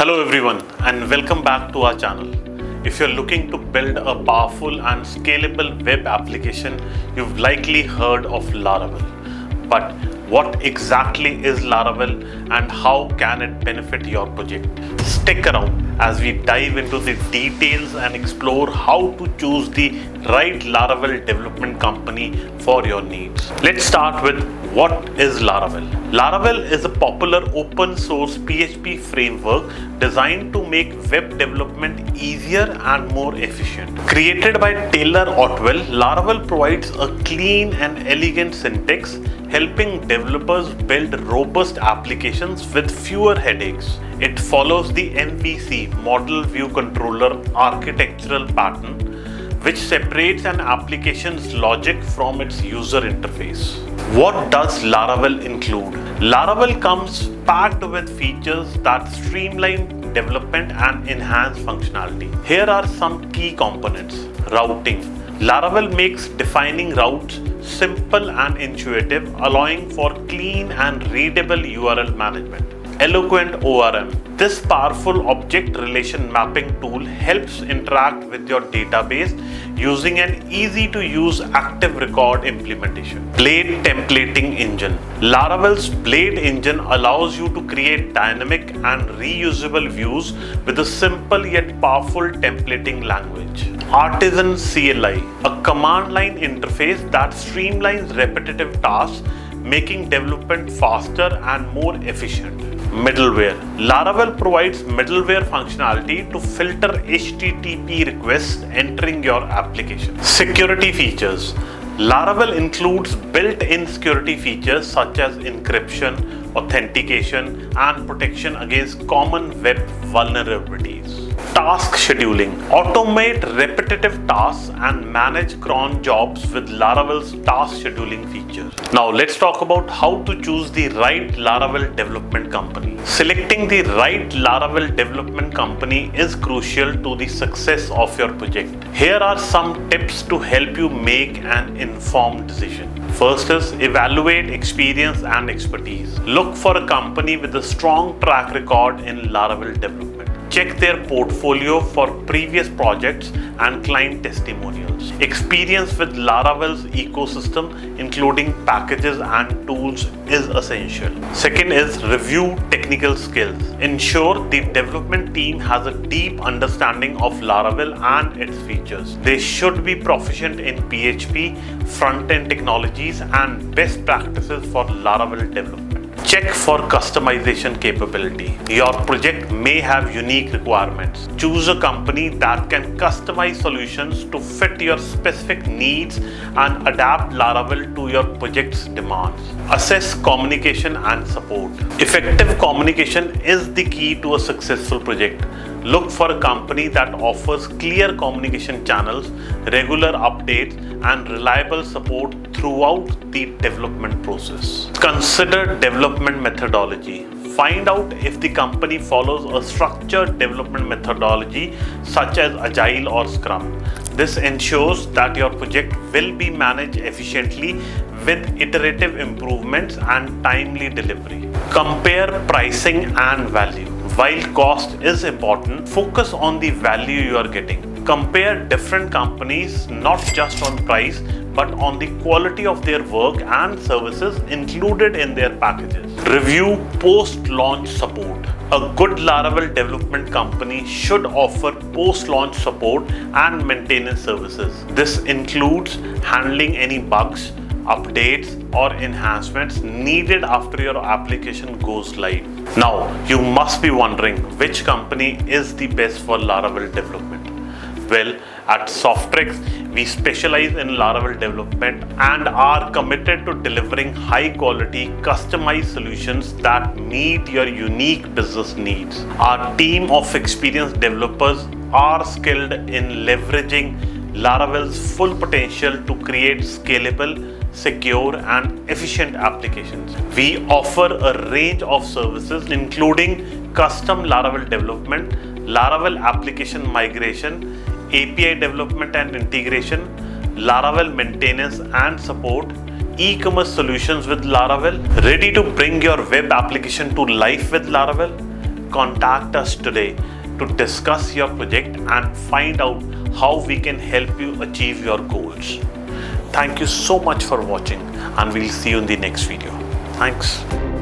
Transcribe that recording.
Hello everyone and welcome back to our channel. If you're looking to build a powerful and scalable web application, you've likely heard of Laravel. But what exactly is Laravel and how can it benefit your project? Stick around as we dive into the details and explore how to choose the right Laravel development company for your needs. Let's start with what is Laravel. Laravel is a popular open source PHP framework designed to make web development easier and more efficient. Created by Taylor Otwell, Laravel provides a clean and elegant syntax, helping developers build robust applications with fewer headaches. It follows the MVC Model View Controller architectural pattern, which separates an application's logic from its user interface. What does Laravel include? Laravel comes packed with features that streamline development and enhance functionality. Here are some key components. Routing. Laravel makes defining routes simple and intuitive, allowing for clean and readable URL management. Eloquent ORM. This powerful object relation mapping tool helps interact with your database using an easy to use active record implementation. Blade templating engine. Laravel's Blade engine allows you to create dynamic and reusable views with a simple yet powerful templating language. Artisan CLI, a command line interface that streamlines repetitive tasks, making development faster and more efficient. Middleware. Laravel provides middleware functionality to filter HTTP requests entering your application. Security features. Laravel includes built-in security features such as encryption, authentication, and protection against common web vulnerabilities. Task scheduling. Automate repetitive tasks and manage cron jobs with Laravel's task scheduling feature. Now let's talk about how to choose the right Laravel development company. Selecting the right Laravel development company is crucial to the success of your project. Here are some tips to help you make an informed decision. First is evaluate experience and expertise. Look for a company with a strong track record in Laravel development. Check their portfolio for previous projects and client testimonials. Experience with Laravel's ecosystem, including packages and tools, is essential. Second is review technical skills. Ensure the development team has a deep understanding of Laravel and its features. They should be proficient in PHP, front-end technologies, and best practices for Laravel development. Check for customization capability. Your project may have unique requirements. Choose a company that can customize solutions to fit your specific needs and adapt Laravel to your project's demands. Assess communication and support. Effective communication is the key to a successful project. Look for a company that offers clear communication channels, regular updates, and reliable support throughout the development process. Consider development methodology. Find out if the company follows a structured development methodology such as Agile or Scrum. This ensures that your project will be managed efficiently with iterative improvements and timely delivery. Compare pricing and value. While cost is important, focus on the value you are getting. Compare different companies not just on price but on the quality of their work and services included in their packages. Review post-launch support. A good Laravel development company should offer post-launch support and maintenance services. This includes handling any bugs, updates, or enhancements needed after your application goes live. Now, you must be wondering which company is the best for Laravel development. Well, at Softrix, we specialize in Laravel development and are committed to delivering high-quality, customized solutions that meet your unique business needs. Our team of experienced developers are skilled in leveraging Laravel's full potential to create scalable, secure, and efficient applications. We offer a range of services including custom Laravel development, Laravel application migration, API development and integration, Laravel maintenance and support, e-commerce solutions with Laravel. Ready to bring your web application to life with Laravel? contact us today to discuss your project and find out how we can help you achieve your goals. Thank you so much for watching, and we'll see you in the next video. Thanks.